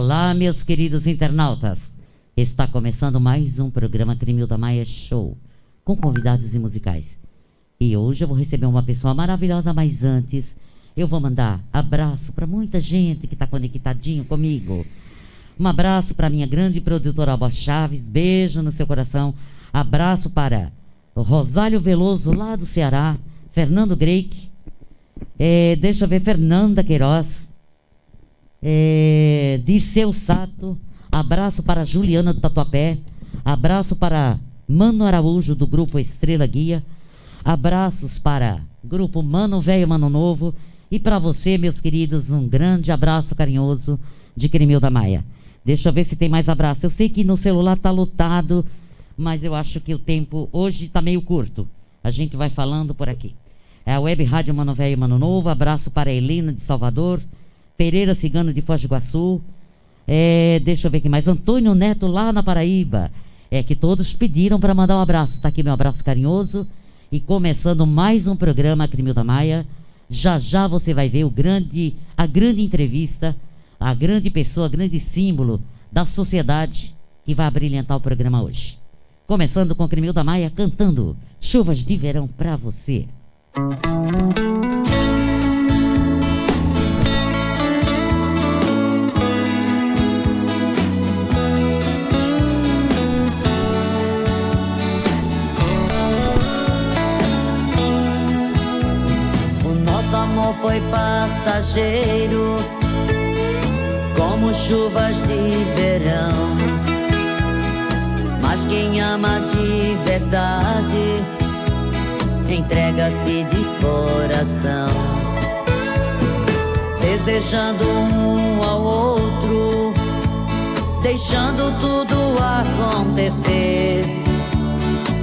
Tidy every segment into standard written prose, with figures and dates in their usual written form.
Olá, meus queridos internautas. Está começando mais um programa Cremilda Maia Show, com convidados e musicais. E hoje eu vou receber uma pessoa maravilhosa, mas antes eu vou mandar abraço para muita gente que está conectadinho comigo. Um abraço para minha grande produtora Alba Chaves, beijo no seu coração. Abraço para o Rosálio Veloso, lá do Ceará, Fernando Greik, deixa eu ver, Fernanda Queiroz, Dirceu Sato, abraço para Juliana do Tatuapé, abraço para Mano Araújo do grupo Estrela Guia, abraços para grupo Mano Velho Mano Novo, e para você, meus queridos, um grande abraço carinhoso de Cremilda Maia. Deixa eu ver se tem mais abraço. Eu sei que no celular tá lotado, mas eu acho que o tempo hoje tá meio curto. A gente vai falando por aqui. É a Web Rádio Mano Velho Mano Novo, abraço para a Helena de Salvador, Pereira Cigano de Foz do Iguaçu, deixa eu ver aqui mais, Antônio Neto lá na Paraíba, que todos pediram para mandar um abraço. Tá aqui meu abraço carinhoso, e começando mais um programa Cremilda Maia. Já já você vai ver a grande entrevista, a grande pessoa, grande símbolo da sociedade que vai abrilhantar o programa hoje. Começando com Cremilda Maia cantando Chuvas de Verão pra você. O nosso amor foi passageiro, como chuvas de verão. Mas quem ama de verdade entrega-se de coração, desejando um ao outro, deixando tudo acontecer,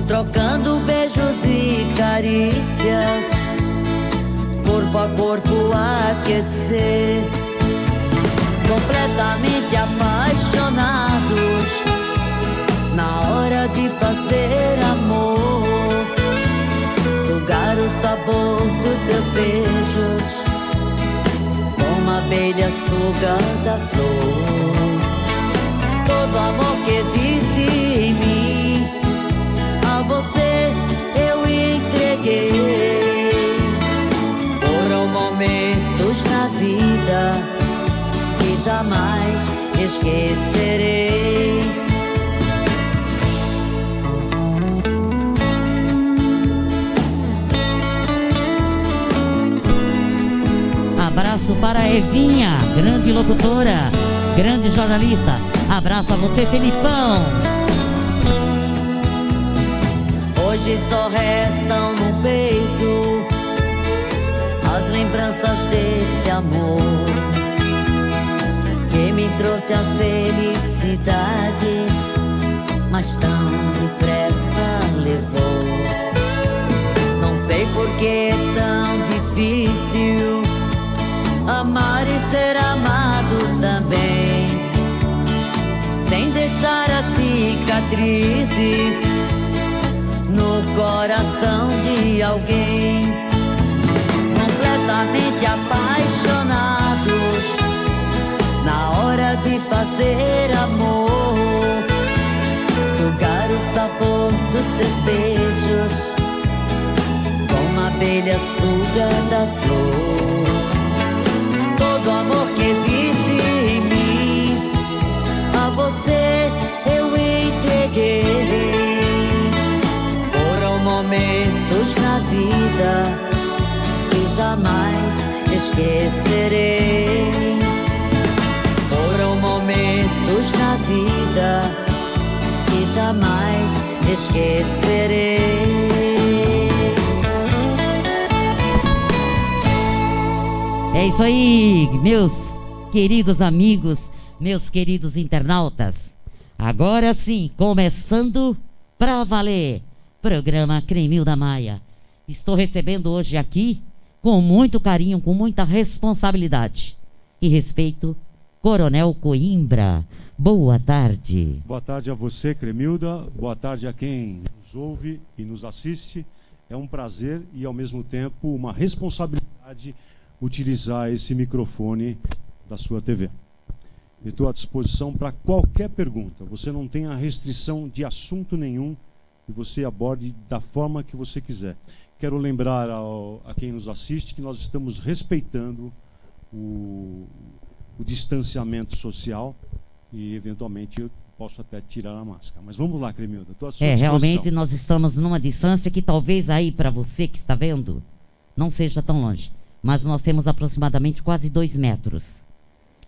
trocando beijos e carícias, corpo a corpo aquecer, completamente apaixonados, na hora de fazer amor, sugar o sabor dos seus beijos, como a abelha suga da flor. Todo amor que existe em mim, a você eu entreguei. Foram momentos na vida que jamais esquecerei. Abraço para a Evinha, grande locutora, grande jornalista. Abraço a você, Felipão. Hoje só restam no peito as lembranças desse amor que me trouxe a felicidade, mas tão depressa levou. Não sei por que é tão difícil amar e ser amado também, sem deixar as cicatrizes no coração de alguém. Completamente apaixonados, na hora de fazer amor, sugar o sabor dos seus beijos, como a abelha suga da flor. Todo amor que existe em mim, a você eu entreguei. Foram momentos na vida que jamais esquecerei. Foram momentos na vida que jamais esquecerei. É isso aí, meus queridos amigos, meus queridos internautas. Agora sim, começando pra valer, programa Cremilda Maia. Estou recebendo hoje aqui, com muito carinho, com muita responsabilidade e respeito, Coronel Coimbra. Boa tarde. Boa tarde a você, Cremilda. Boa tarde a quem nos ouve e nos assiste. É um prazer e, ao mesmo tempo, uma responsabilidade utilizar esse microfone da sua TV. Eu estou à disposição para qualquer pergunta. Você não tem a restrição de assunto nenhum e você aborde da forma que você quiser. Quero lembrar a quem nos assiste que nós estamos respeitando o distanciamento social e, eventualmente, eu posso até tirar a máscara. Mas vamos lá, Cremilda. Estou à sua disposição. Realmente nós estamos numa distância que talvez aí para você que está vendo não seja tão longe. Mas nós temos aproximadamente quase 2 metros.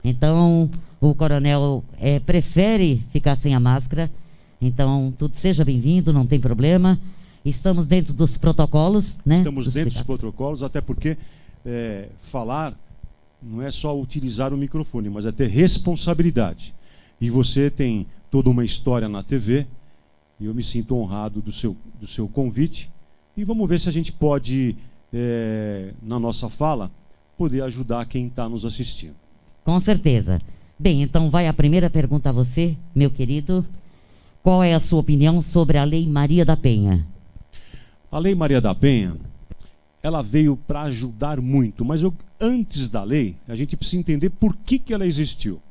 Então, o coronel prefere ficar sem a máscara. Então, tudo seja bem-vindo, não tem problema. Estamos dentro dos protocolos, né? Estamos dentro dos protocolos, até porque falar não é só utilizar o microfone, mas é ter responsabilidade. E você tem toda uma história na TV, e eu me sinto honrado do seu convite. E vamos ver se a gente pode, na nossa fala, poder ajudar quem está nos assistindo. Com certeza. Bem, então vai a primeira pergunta a você, meu querido. Qual é a sua opinião sobre a Lei Maria da Penha? A Lei Maria da Penha, ela veio para ajudar muito, mas antes da lei, a gente precisa entender por que ela existiu.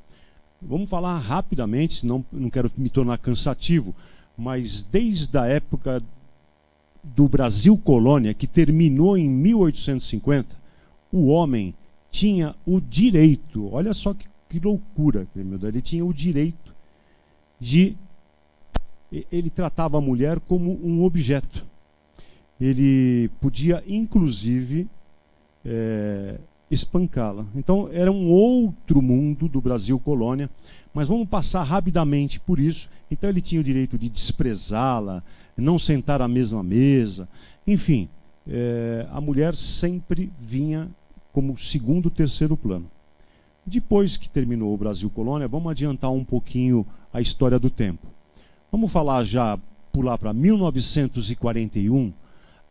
Vamos falar rapidamente, senão não quero me tornar cansativo, mas desde a época do Brasil Colônia, que terminou em 1850, o homem tinha o direito, olha só que loucura, ele tinha o direito de... Ele tratava a mulher como um objeto. Ele podia, inclusive, espancá-la. Então, era um outro mundo do Brasil Colônia, mas vamos passar rapidamente por isso. Então, ele tinha o direito de desprezá-la, não sentar à mesma mesa. Enfim, a mulher sempre vinha como segundo, terceiro plano. Depois que terminou o Brasil Colônia, vamos adiantar um pouquinho a história do tempo. Vamos pular para 1941,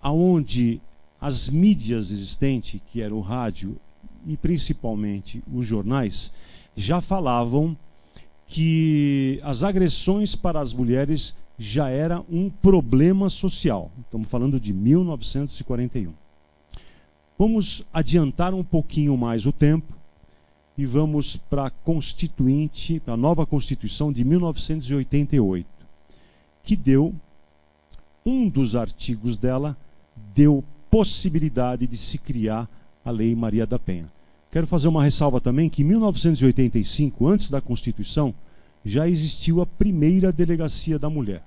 aonde as mídias existentes, que era o rádio e principalmente os jornais, já falavam que as agressões para as mulheres já era um problema social. Estamos falando de 1941. Vamos adiantar um pouquinho mais o tempo e vamos para a Constituinte, para a nova Constituição de 1988, que deu, um dos artigos dela, deu possibilidade de se criar a Lei Maria da Penha. Quero fazer uma ressalva também que em 1985, antes da Constituição, já existiu a primeira delegacia da mulher.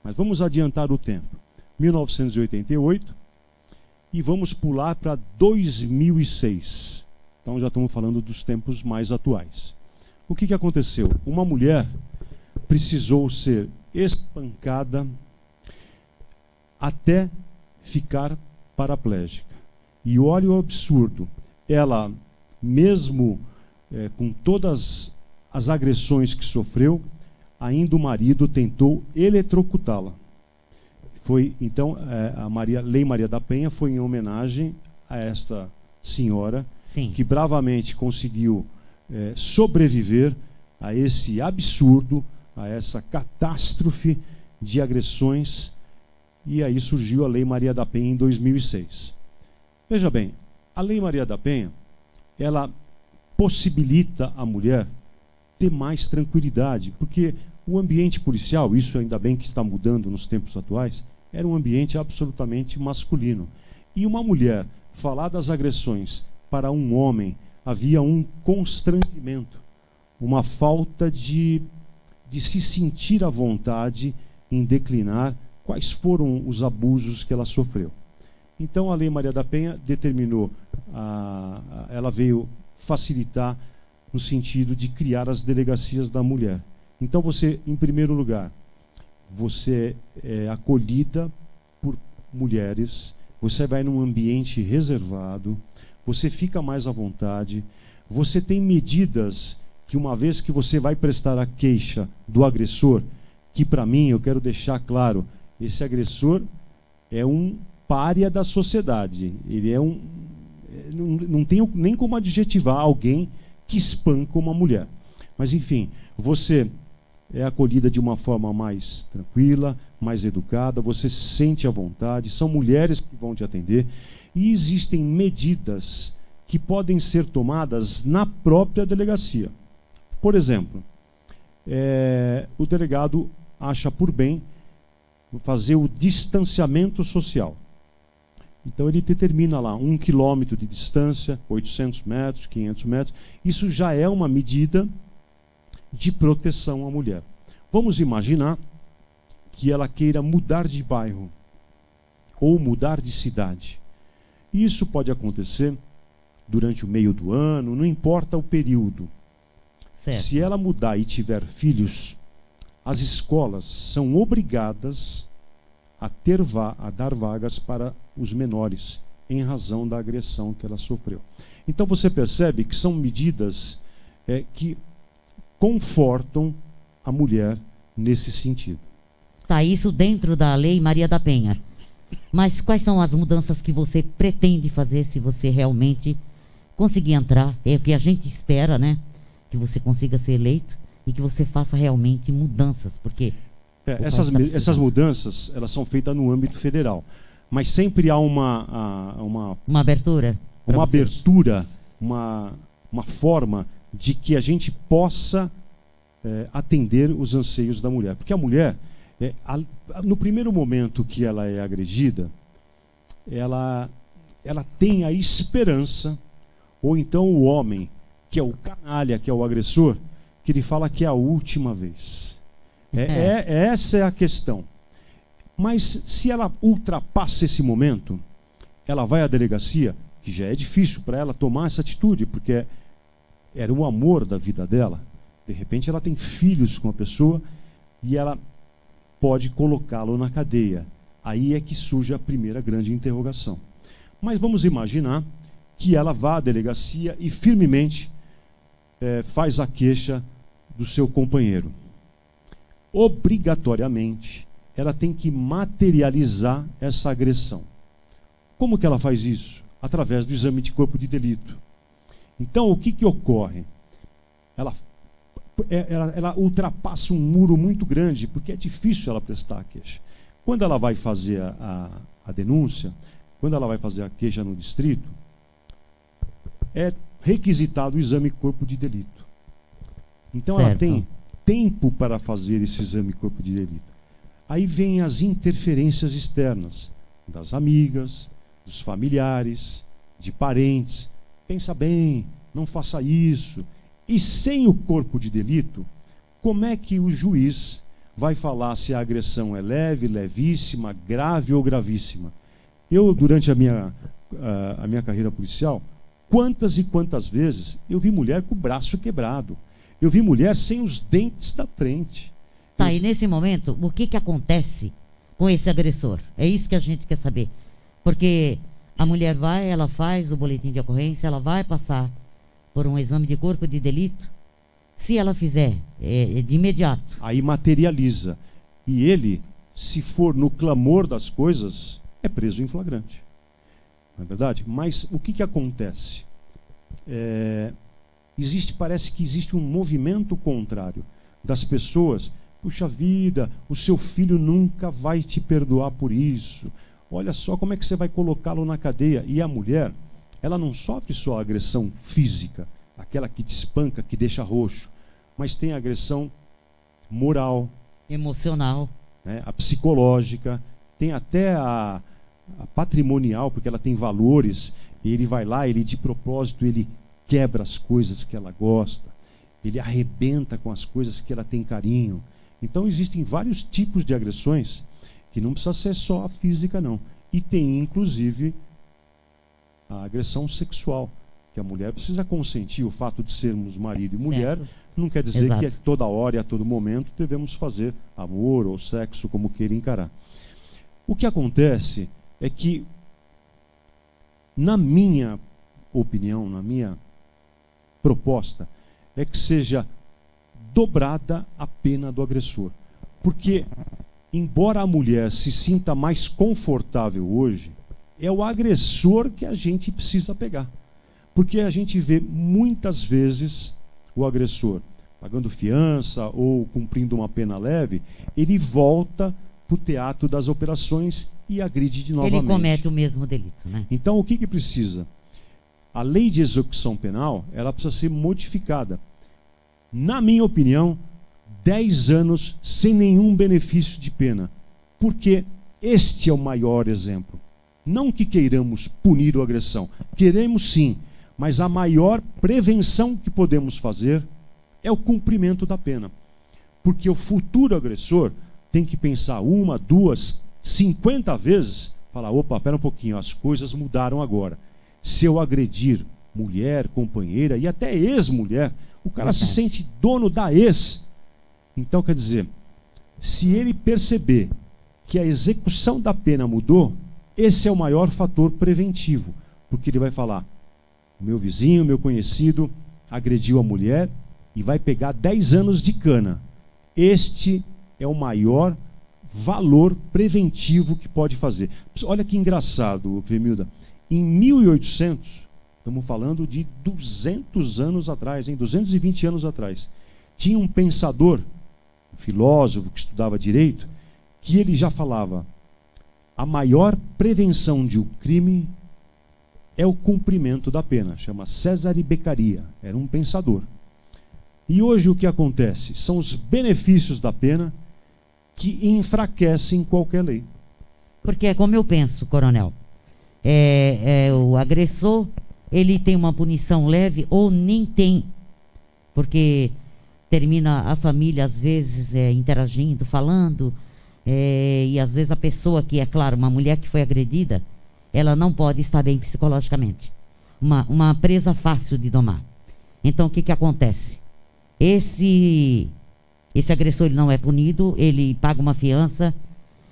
Mas vamos adiantar o tempo. 1988, e vamos pular para 2006. Então já estamos falando dos tempos mais atuais. O que aconteceu? Uma mulher precisou ser espancada até ficar paraplégica. E olha o absurdo. Ela, mesmo com todas as agressões que sofreu, ainda o marido tentou eletrocutá-la. Então, Lei Maria da Penha foi em homenagem a esta senhora, Sim, que bravamente conseguiu sobreviver a esse absurdo, a essa catástrofe de agressões, e aí surgiu a Lei Maria da Penha em 2006. Veja bem, a Lei Maria da Penha, ela possibilita a mulher ter mais tranquilidade, porque o ambiente policial, isso ainda bem que está mudando nos tempos atuais, era um ambiente absolutamente masculino. E uma mulher falar das agressões para um homem, havia um constrangimento, uma falta de se sentir à vontade em declinar quais foram os abusos que ela sofreu. Então a Lei Maria da Penha determinou, ela veio facilitar no sentido de criar as delegacias da mulher. Então você, em primeiro lugar, você é acolhida por mulheres, você vai num ambiente reservado, você fica mais à vontade, você tem medidas que, uma vez que você vai prestar a queixa do agressor, que para mim, eu quero deixar claro, esse agressor é um pária da sociedade. Ele é não tenho nem como adjetivar alguém que espanca uma mulher. Mas enfim, você é acolhida de uma forma mais tranquila, mais educada, você se sente à vontade, são mulheres que vão te atender, e existem medidas que podem ser tomadas na própria delegacia. Por exemplo, o delegado acha por bem fazer o distanciamento social. Então ele determina lá 1 quilômetro de distância, 800 metros, 500 metros. Isso já é uma medida de proteção à mulher. Vamos imaginar que ela queira mudar de bairro ou mudar de cidade. Isso pode acontecer durante o meio do ano, não importa o período. Certo. Se ela mudar e tiver filhos, as escolas são obrigadas a dar vagas para os menores, em razão da agressão que ela sofreu. Então você percebe que são medidas que confortam a mulher nesse sentido. Tá, isso dentro da Lei Maria da Penha. Mas quais são as mudanças que você pretende fazer se você realmente conseguir entrar? É o que a gente espera, né? Que você consiga ser eleito e que você faça realmente mudanças, porque essas mudanças, elas são feitas no âmbito federal, mas sempre há uma abertura, uma forma de que a gente possa atender os anseios da mulher. Porque a mulher, no primeiro momento que ela é agredida, ela tem a esperança, ou então o homem, que é o canalha, que é o agressor, que ele fala que é a última vez. Essa é a questão. Mas se ela ultrapassa esse momento, ela vai à delegacia, que já é difícil para ela tomar essa atitude, porque era o amor da vida dela. De repente ela tem filhos com a pessoa e ela pode colocá-lo na cadeia. Aí é que surge a primeira grande interrogação. Mas vamos imaginar que ela vá à delegacia e firmemente faz a queixa do seu companheiro. Obrigatoriamente, ela tem que materializar essa agressão. Como que ela faz isso? Através do exame de corpo de delito. Então, o que ocorre? Ela ultrapassa um muro muito grande, porque é difícil ela prestar a queixa. Quando ela vai fazer a denúncia, quando ela vai fazer a queixa no distrito, é requisitado o exame corpo de delito. Então, certo, ela tem tempo para fazer esse exame corpo de delito. Aí vem as interferências externas, das amigas, dos familiares, de parentes. Pensa bem, não faça isso. E sem o corpo de delito, como é que o juiz vai falar se a agressão é leve, levíssima, grave ou gravíssima? Eu, durante a minha carreira policial, quantas e quantas vezes eu vi mulher com o braço quebrado. Eu vi mulher sem os dentes da frente. Tá, e nesse momento, o que acontece com esse agressor? É isso que a gente quer saber. Porque a mulher vai, ela faz o boletim de ocorrência, ela vai passar por um exame de corpo de delito. Se ela fizer, de imediato. Aí materializa. E ele, se for no clamor das coisas, é preso em flagrante. Não é verdade? Mas o que acontece? Parece que existe um movimento contrário das pessoas. Puxa vida, o seu filho nunca vai te perdoar por isso. Olha só como é que você vai colocá-lo na cadeia. E a mulher, ela não sofre só a agressão física, aquela que te espanca, que deixa roxo, mas tem a agressão moral, emocional, né, a psicológica, tem até a patrimonial, porque ela tem valores, e ele vai lá, ele de propósito, ele quebra as coisas que ela gosta, ele arrebenta com as coisas que ela tem carinho. Então existem vários tipos de agressões, que não precisa ser só a física, não. E tem, inclusive, a agressão sexual, que a mulher precisa consentir. O fato de sermos marido e mulher, certo, não quer dizer exato, que a toda hora e a todo momento devemos fazer amor ou sexo, como queira encarar. O que acontece é que, na minha opinião, na minha proposta, é que seja dobrada a pena do agressor. Porque, embora a mulher se sinta mais confortável hoje, é o agressor que a gente precisa pegar. Porque a gente vê muitas vezes o agressor pagando fiança ou cumprindo uma pena leve, ele volta para o teatro das operações e agride novamente. Ele comete o mesmo delito, né? Então, o que precisa? A lei de execução penal, ela precisa ser modificada. Na minha opinião, 10 anos sem nenhum benefício de pena. Porque este é o maior exemplo. Não que queiramos punir a agressão. Queremos sim, mas a maior prevenção que podemos fazer é o cumprimento da pena. Porque o futuro agressor tem que pensar 1, 2, 50 vezes, falar, opa, espera um pouquinho, as coisas mudaram agora. Se eu agredir mulher, companheira e até ex-mulher, o cara se sente dono da ex. Então, quer dizer, se ele perceber que a execução da pena mudou, esse é o maior fator preventivo. Porque ele vai falar, meu vizinho, meu conhecido, agrediu a mulher e vai pegar 10 anos de cana. Este é o maior valor preventivo que pode fazer. Olha que engraçado, Clemilda. Em 1800, estamos falando de 200 anos atrás, 220 anos atrás, tinha um pensador, um filósofo que estudava direito, que ele já falava, a maior prevenção de um crime é o cumprimento da pena. Chama Cesare Beccaria, era um pensador. E hoje o que acontece? São os benefícios da pena que enfraquecem qualquer lei. Porque é como eu penso, coronel. O agressor, ele tem uma punição leve ou nem tem. Porque termina a família, às vezes, interagindo, falando. E às vezes a pessoa que, é claro, uma mulher que foi agredida, ela não pode estar bem psicologicamente. Uma presa fácil de domar. Então o que acontece? Esse agressor, ele não é punido, ele paga uma fiança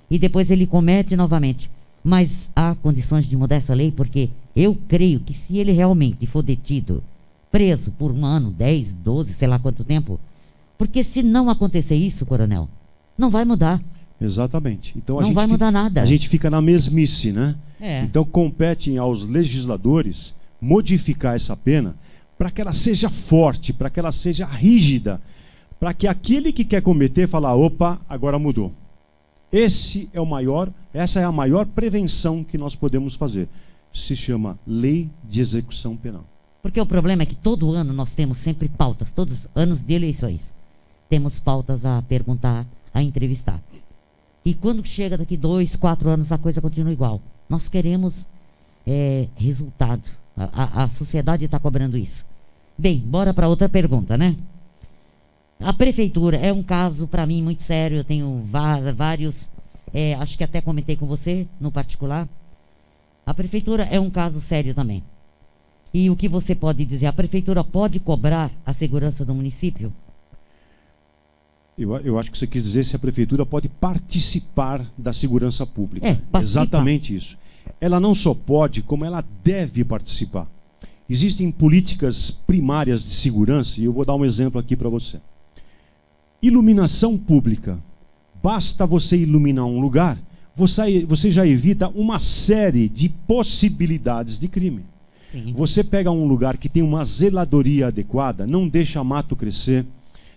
e depois ele comete novamente. Mas há condições de mudar essa lei, porque eu creio que se ele realmente for detido, preso por 1 ano, 10, 12, sei lá quanto tempo, porque se não acontecer isso, coronel, não vai mudar. Exatamente. Então, não vai mudar nada. A gente fica na mesmice, né? É. Então compete aos legisladores modificar essa pena para que ela seja forte, para que ela seja rígida, para que aquele que quer cometer falar, opa, agora mudou. Essa é a maior prevenção que nós podemos fazer. Se chama Lei de Execução Penal. Porque o problema é que todo ano nós temos sempre pautas, todos os anos de eleições. Temos pautas a perguntar, a entrevistar. E quando chega daqui 2, 4 anos, a coisa continua igual. Nós queremos resultado. A sociedade está cobrando isso. Bem, bora para outra pergunta, né? A prefeitura é um caso, para mim, muito sério. Eu tenho vários, acho que até comentei com você, no particular. A prefeitura é um caso sério também. E o que você pode dizer? A prefeitura pode cobrar a segurança do município? Eu acho que você quis dizer se a prefeitura pode participar da segurança pública. Participar. Exatamente isso. Ela não só pode, como ela deve participar. Existem políticas primárias de segurança, e eu vou dar um exemplo aqui para você. Iluminação pública. Basta você iluminar um lugar, você já evita uma série de possibilidades de crime. Sim. Você pega um lugar que tem uma zeladoria adequada, não deixa mato crescer,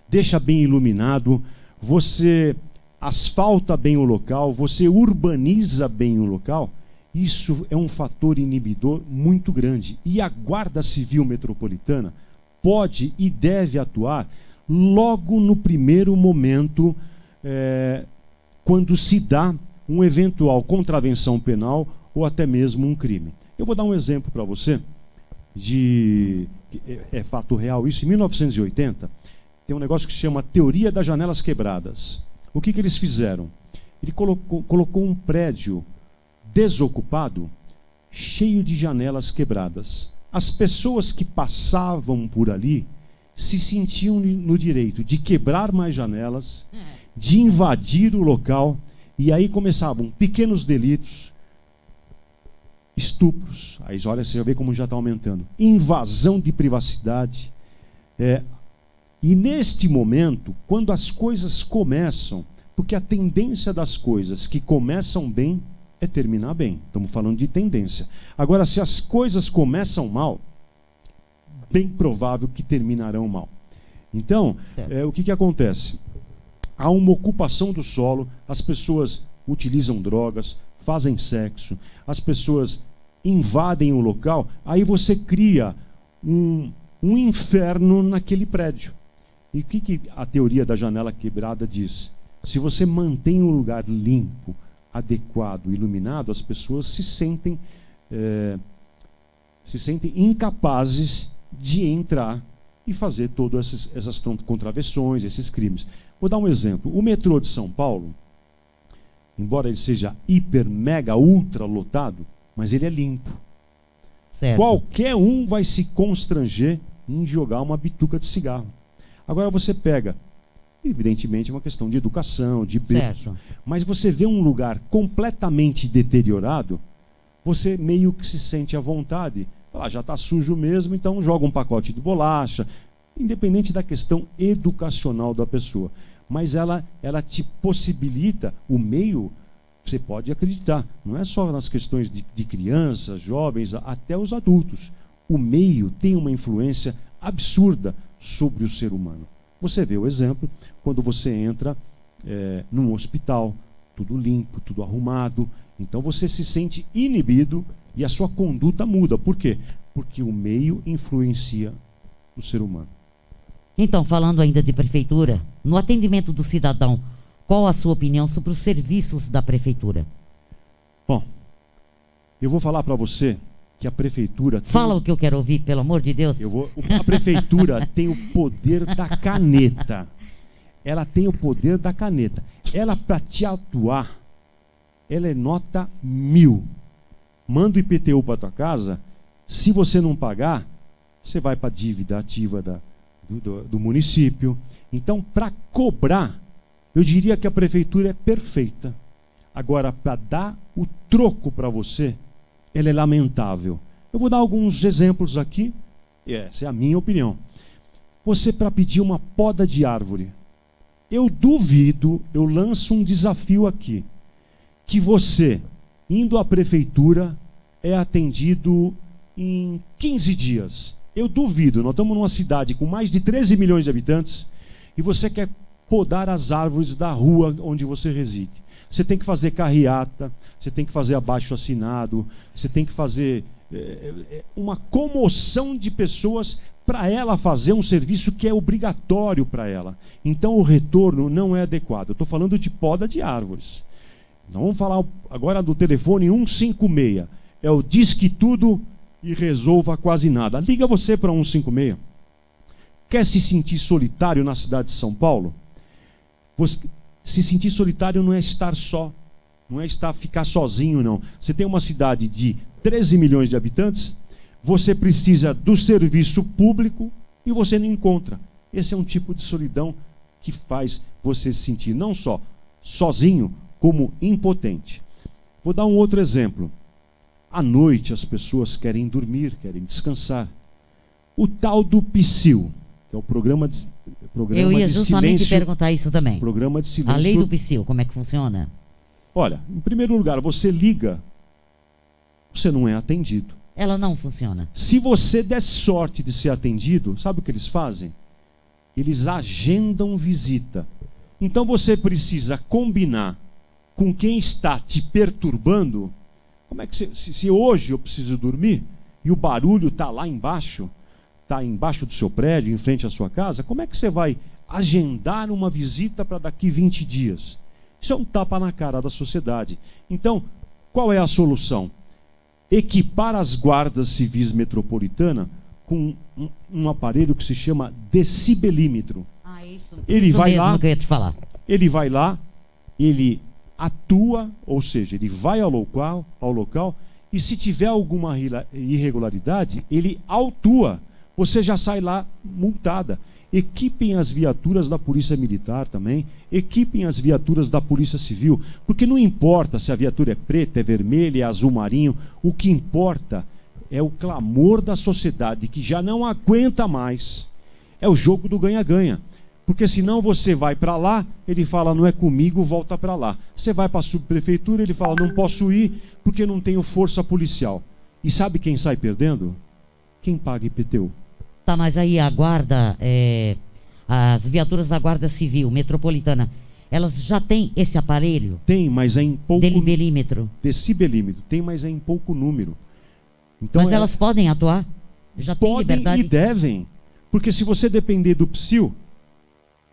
deixa bem iluminado, você asfalta bem o local, você urbaniza bem o local, isso é um fator inibidor muito grande. E a Guarda Civil Metropolitana pode e deve atuar logo no primeiro momento, quando se dá uma eventual contravenção penal ou até mesmo um crime. Eu vou dar um exemplo para você, é fato real isso. Em 1980, tem um negócio que se chama Teoria das Janelas Quebradas. O que eles fizeram? Ele colocou um prédio desocupado, cheio de janelas quebradas. As pessoas que passavam por ali se sentiam no direito de quebrar mais janelas, de invadir o local, e aí começavam pequenos delitos, estupros, aí olha, você já vê como já está aumentando, invasão de privacidade. E neste momento, quando as coisas começam, porque a tendência das coisas que começam bem é terminar bem. Estamos falando de tendência. Agora, se as coisas começam mal, bem provável que terminarão mal. Então, o que acontece? Há uma ocupação do solo, as pessoas utilizam drogas, fazem sexo, as pessoas invadem o local, aí você cria um inferno naquele prédio. E o que a teoria da janela quebrada diz? Se você mantém um lugar limpo, adequado, iluminado, as pessoas se sentem incapazes de entrar e fazer todas essas contravenções, esses crimes. Vou dar um exemplo. O metrô de São Paulo, embora ele seja hiper, mega, ultra lotado, mas ele é limpo. Certo. Qualquer um vai se constranger em jogar uma bituca de cigarro. Agora você pega, evidentemente é uma questão de educação, de preço, Certo. mas você vê um lugar completamente deteriorado, você meio que se sente à vontade. Já está sujo mesmo, então joga um pacote de bolacha, independente da questão educacional da pessoa. Mas ela te possibilita o meio, você pode acreditar, não é só nas questões de crianças, jovens, até os adultos. O meio tem uma influência absurda sobre o ser humano. Você vê o exemplo quando você entra num hospital, tudo limpo, tudo arrumado, então você se sente inibido e a sua conduta muda. Por quê? Porque o meio influencia o ser humano. Então, falando ainda de prefeitura, no atendimento do cidadão, qual a sua opinião sobre os serviços da prefeitura? Bom, eu vou falar para você que a prefeitura... Fala o que eu quero ouvir, pelo amor de Deus. A prefeitura tem o poder da caneta. Ela tem o poder da caneta. Ela, para te atuar, ela é nota 1000. Manda o IPTU para tua casa, se você não pagar, você vai para a dívida ativa do município. Então, para cobrar, eu diria que a prefeitura é perfeita. Agora, para dar o troco para você, ela é lamentável. Eu vou dar alguns exemplos aqui, essa é a minha opinião. Você, para pedir uma poda de árvore, eu duvido, eu lanço um desafio aqui, que você, indo à prefeitura, é atendido em 15 dias. Eu duvido, nós estamos numa cidade com mais de 13 milhões de habitantes e você quer podar as árvores da rua onde você reside. Você tem que fazer carreata, você tem que fazer abaixo-assinado, você tem que fazer uma comoção de pessoas para ela fazer um serviço que é obrigatório para ela. Então o retorno não é adequado. Eu estou falando de poda de árvores. Nós vamos falar agora do telefone 156. É o Disque Tudo e Resolva Quase Nada. Liga você para 156. Quer se sentir solitário na cidade de São Paulo? Se sentir solitário não é estar só, não é ficar sozinho, não. Você tem uma cidade de 13 milhões de habitantes, você precisa do serviço público e você não encontra. Esse é um tipo de solidão que faz você se sentir não só sozinho, como impotente. Vou dar um outro exemplo. À noite as pessoas querem dormir, querem descansar. O tal do Psil, que é o programa de Eu ia justamente perguntar isso também. Programa de silêncio. A lei do Psil, como é que funciona? Olha, em primeiro lugar, você liga, você não é atendido. Ela não funciona. Se você der sorte de ser atendido, sabe o que eles fazem? Eles agendam visita. Então você precisa combinar com quem está te perturbando. Como é que se hoje eu preciso dormir e o barulho está lá embaixo, está embaixo do seu prédio, em frente à sua casa, como é que você vai agendar uma visita para daqui 20 dias? Isso é um tapa na cara da sociedade. Então, qual é a solução? Equipar as guardas civis metropolitana com um aparelho que se chama decibelímetro. Isso vai mesmo lá, que eu ia te falar. Ele vai lá, ele atua, ou seja, ele vai ao local e se tiver alguma irregularidade, ele autua. Você já sai lá multada. Equipem as viaturas da Polícia Militar também, equipem as viaturas da Polícia Civil, porque não importa se a viatura é preta, é vermelha, é azul marinho, o que importa é o clamor da sociedade que já não aguenta mais. É o jogo do ganha-ganha. Porque senão você vai para lá, ele fala, não é comigo, volta para lá. Você vai para a subprefeitura, ele fala, não posso ir porque não tenho força policial. E sabe quem sai perdendo? Quem paga IPTU. Tá, mas aí a guarda, as viaturas da Guarda Civil Metropolitana, elas já têm esse aparelho? Tem, mas é em pouco... Decibelímetro. Decibelímetro. Tem, mas é em pouco número. Então, mas elas podem atuar? Já tem liberdade? Podem e devem. Porque se você depender do Psil,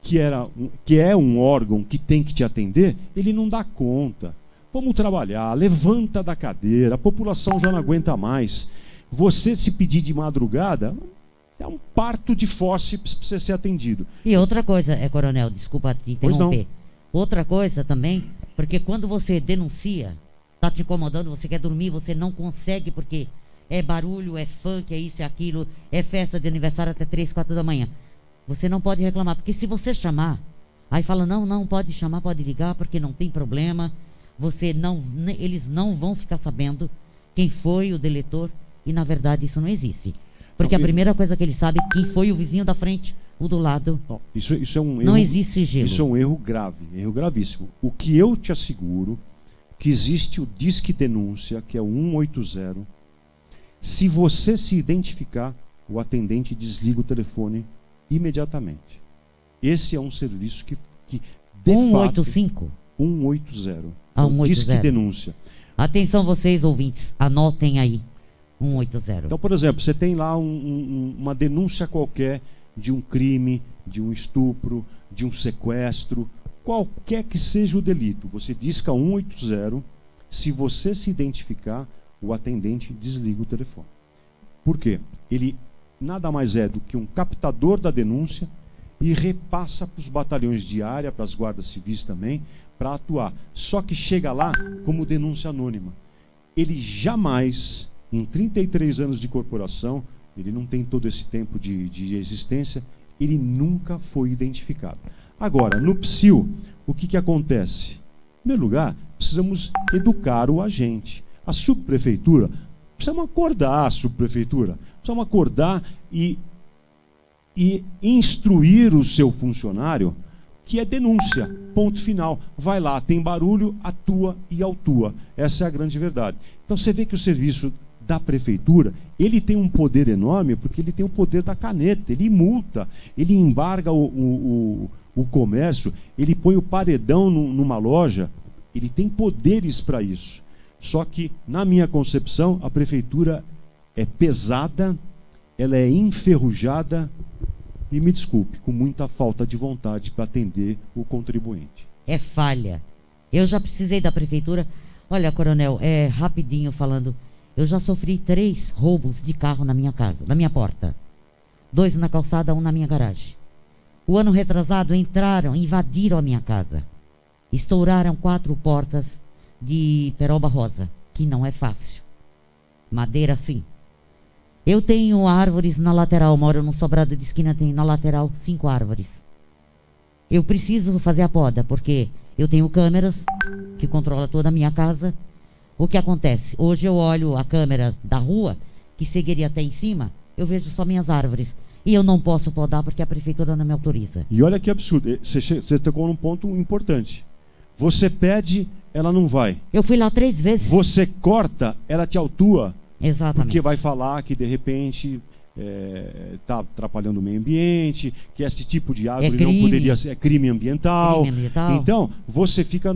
que é um órgão que tem que te atender, ele não dá conta. Vamos trabalhar, levanta da cadeira, a população já não aguenta mais. Você se pedir de madrugada, é um parto de fórceps para você ser atendido. E outra coisa, coronel, desculpa te interromper. Outra coisa também, porque quando você denuncia, está te incomodando, você quer dormir, você não consegue, porque é barulho, é funk, é isso, é aquilo, é festa de aniversário até 3, 4 da manhã. Você não pode reclamar, porque se você chamar, aí fala, não, pode chamar, pode ligar, porque não tem problema, eles não vão ficar sabendo quem foi o deletor, e na verdade isso não existe. Porque a primeira coisa que eles sabem é quem foi o vizinho da frente, o do lado. Isso é um erro, não existe sigilo. Isso é um erro grave, erro gravíssimo. O que eu te asseguro, que existe o Disque Denúncia, que é o 180. Se você se identificar, o atendente desliga o telefone imediatamente. Esse é um serviço que de 185? fato... 180. Ah, 180. Disque Denúncia. Atenção vocês, ouvintes, anotem aí. 180. Então, por exemplo, você tem lá uma denúncia qualquer de um crime, de um estupro, de um sequestro, qualquer que seja o delito. Você disca 180, se você se identificar, o atendente desliga o telefone. Por quê? Ele nada mais é do que um captador da denúncia e repassa para os batalhões de área, para as guardas civis também, para atuar. Só que chega lá como denúncia anônima. Ele jamais, em 33 anos de corporação, ele não tem todo esse tempo de existência, ele nunca foi identificado. Agora, no PSIL, o que acontece? Em primeiro lugar, precisamos educar o agente. A subprefeitura, precisamos acordar a subprefeitura, precisamos acordar e instruir o seu funcionário que é denúncia, ponto final. Vai lá, tem barulho, atua e autua. Essa é a grande verdade. Então você vê que o serviço da prefeitura, ele tem um poder enorme, porque ele tem o poder da caneta, ele multa, ele embarga o comércio, ele põe o paredão numa loja, ele tem poderes para isso. Só que, na minha concepção, a prefeitura é pesada, ela é enferrujada, e me desculpe, com muita falta de vontade para atender o contribuinte. É falha. Eu já precisei da prefeitura. Olha, coronel, rapidinho falando, eu já sofri 3 roubos de carro na minha casa, na minha porta. 2 na calçada, 1 na minha garagem. O ano retrasado entraram, invadiram a minha casa. Estouraram 4 portas de peroba rosa, que não é fácil. Madeira sim. Eu tenho árvores na lateral, moro num sobrado de esquina, tem na lateral 5 árvores. Eu preciso fazer a poda, porque eu tenho câmeras que controlam toda a minha casa. O que acontece? Hoje eu olho a câmera da rua, que seguiria até em cima, eu vejo só minhas árvores. E eu não posso podar porque a prefeitura não me autoriza. E olha que absurdo, você tocou num ponto importante. Você pede, ela não vai. Eu fui lá 3 vezes. Você corta, ela te autua. Exatamente. Porque vai falar que, de repente, está atrapalhando o meio ambiente, que esse tipo de árvore não poderia ser, é crime ambiental. Então, você fica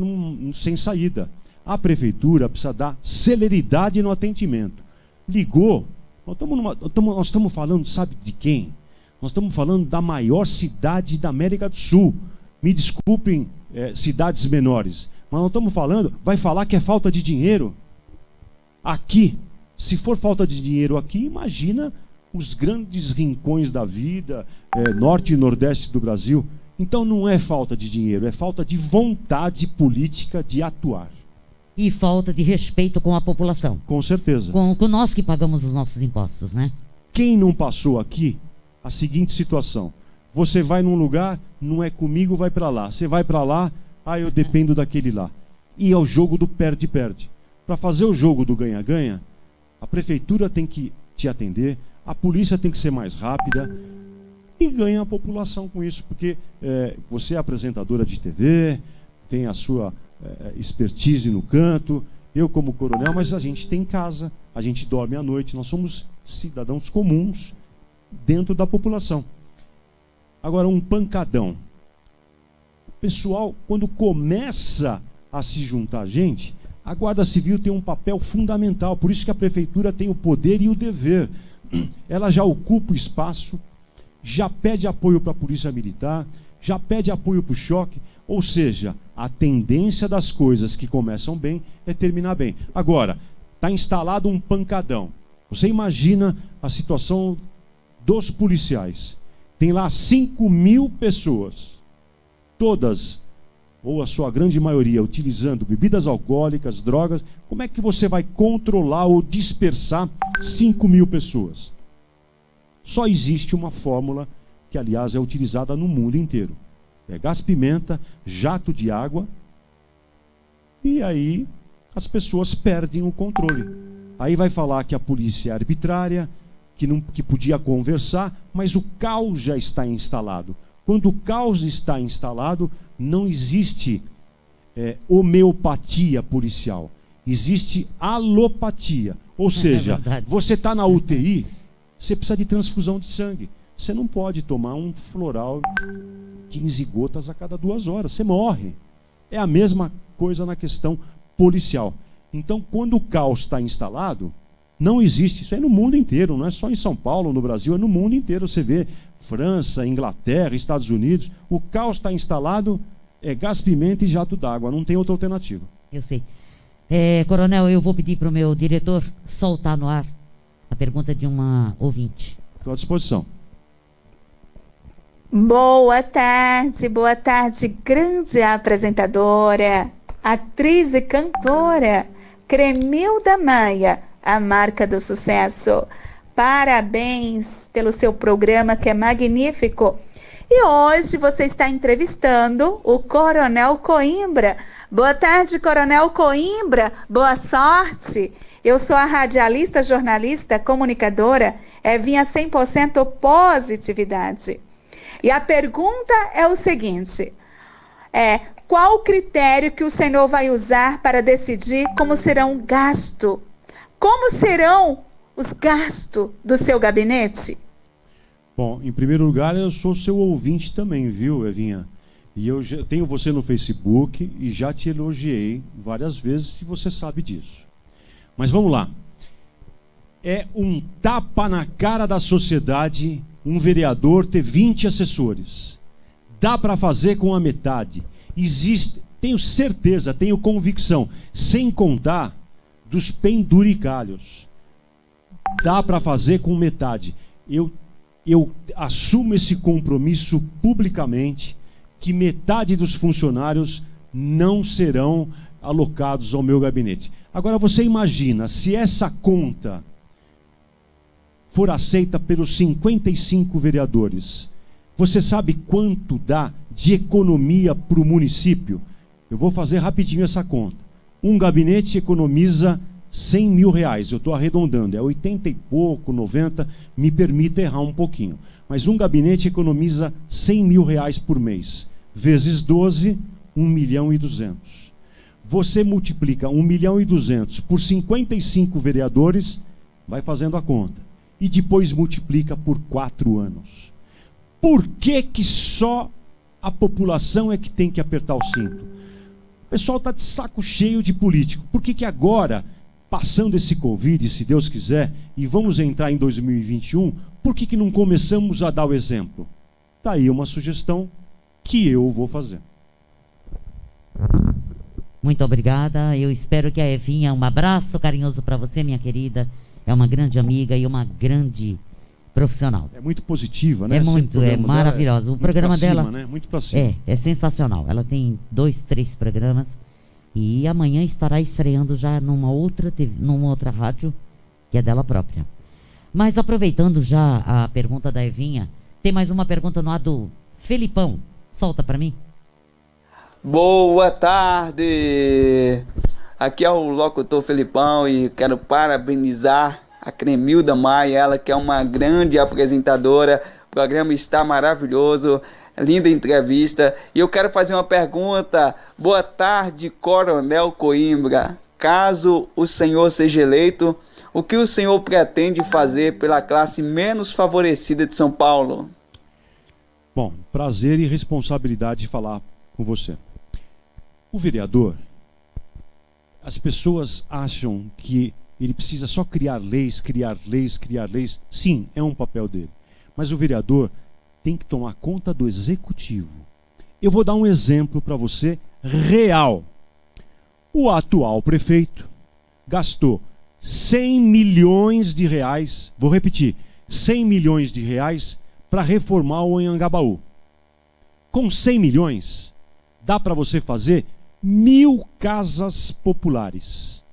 sem saída. A prefeitura precisa dar celeridade no atendimento. Ligou, nós estamos falando, sabe de quem? Nós estamos falando da maior cidade da América do Sul. Me desculpem, cidades menores, mas nós estamos falando, vai falar que é falta de dinheiro? Aqui, se for falta de dinheiro aqui, imagina os grandes rincões da vida, norte e nordeste do Brasil. Então não é falta de dinheiro, é falta de vontade política de atuar. E falta de respeito com a população. Com certeza. Com nós que pagamos os nossos impostos, né? Quem não passou aqui, a seguinte situação. Você vai num lugar, não é comigo, vai para lá. Você vai para lá, eu dependo daquele lá. E é o jogo do perde-perde. Para fazer o jogo do ganha-ganha, a prefeitura tem que te atender, a polícia tem que ser mais rápida e ganha a população com isso, porque você é apresentadora de TV, tem a sua expertise no canto, eu como coronel, mas a gente tem casa, a gente dorme à noite, nós somos cidadãos comuns dentro da população. Agora, um pancadão. O pessoal, quando começa a se juntar a gente, a Guarda Civil tem um papel fundamental, por isso que a prefeitura tem o poder e o dever. Ela já ocupa o espaço, já pede apoio para a Polícia Militar, já pede apoio para o choque. Ou seja, a tendência das coisas que começam bem é terminar bem. Agora, está instalado um pancadão. Você imagina a situação dos policiais. Tem lá 5.000 pessoas, todas, ou a sua grande maioria, utilizando bebidas alcoólicas, drogas. Como é que você vai controlar ou dispersar 5.000 pessoas? Só existe uma fórmula, que aliás é utilizada no mundo inteiro. É gás-pimenta, jato de água, e aí as pessoas perdem o controle. Aí vai falar que a polícia é arbitrária, que podia conversar, mas o caos já está instalado. Quando o caos está instalado, não existe homeopatia policial. Existe alopatia. Ou seja, você está na UTI, você precisa de transfusão de sangue. Você não pode tomar um floral 15 gotas a cada 2 horas. Você morre. É a mesma coisa na questão policial. Então, quando o caos está instalado, não existe. Isso é no mundo inteiro, não é só em São Paulo, no Brasil, é no mundo inteiro. Você vê França, Inglaterra, Estados Unidos. O caos está instalado, é gás, pimenta e jato d'água. Não tem outra alternativa. Eu sei. Coronel, eu vou pedir para o meu diretor soltar no ar a pergunta de uma ouvinte. Estou à disposição. Boa tarde, grande apresentadora, atriz e cantora, Cremilda Maia, a marca do sucesso. Parabéns pelo seu programa, que é magnífico. E hoje você está entrevistando o Coronel Coimbra. Boa tarde, Coronel Coimbra, boa sorte. Eu sou a radialista, jornalista, comunicadora, Evinha 100% positividade. E a pergunta é o seguinte, qual o critério que o senhor vai usar para decidir como serão os gastos do seu gabinete? Bom, em primeiro lugar, eu sou seu ouvinte também, viu, Evinha? E eu já tenho você no Facebook e já te elogiei várias vezes, e você sabe disso. Mas vamos lá. É um tapa na cara da sociedade um vereador ter 20 assessores. Dá para fazer com a metade. Existe, tenho certeza, tenho convicção, sem contar dos penduricalhos. Dá para fazer com metade. Eu assumo esse compromisso publicamente, que metade dos funcionários não serão alocados ao meu gabinete. Agora você imagina, se essa conta for aceita pelos 55 vereadores, você sabe quanto dá de economia para o município? Eu vou fazer rapidinho essa conta. Um gabinete economiza 100 mil reais, eu estou arredondando, é 80 e pouco, 90, me permita errar um pouquinho. Mas um gabinete economiza 100 mil reais por mês, vezes 12, 1.200.000. Você multiplica 1.200.000 por 55 vereadores, vai fazendo a conta. E depois multiplica por 4 anos. Por que só a população é que tem que apertar o cinto? O pessoal está de saco cheio de político. Por que agora, passando esse Covid, se Deus quiser, e vamos entrar em 2021, por que não começamos a dar o exemplo? Está aí uma sugestão que eu vou fazer. Muito obrigada. Eu espero que a Evinha, um abraço carinhoso para você, minha querida. É uma grande amiga e uma grande profissional. É muito positiva, né? É muito, é maravilhosa. O programa dela, né? Muito pra cima. É sensacional. Ela tem 2, 3 programas e amanhã estará estreando já numa outra rádio, que é dela própria. Mas aproveitando já a pergunta da Evinha, tem mais uma pergunta no ar do Felipão. Solta para mim. Boa tarde! Aqui é o locutor Felipão e quero parabenizar a Cremilda Maia, ela que é uma grande apresentadora. O programa está maravilhoso, linda entrevista. E eu quero fazer uma pergunta. Boa tarde, Coronel Coimbra. Caso o senhor seja eleito, o que o senhor pretende fazer pela classe menos favorecida de São Paulo? Bom, prazer e responsabilidade de falar com você. O vereador, as pessoas acham que ele precisa só criar leis. Sim, é um papel dele. Mas o vereador tem que tomar conta do executivo. Eu vou dar um exemplo para você real. O atual prefeito gastou 100 milhões de reais, vou repetir, 100 milhões de reais para reformar o Anhangabaú. Com 100 milhões, dá para você fazer 1000 casas populares.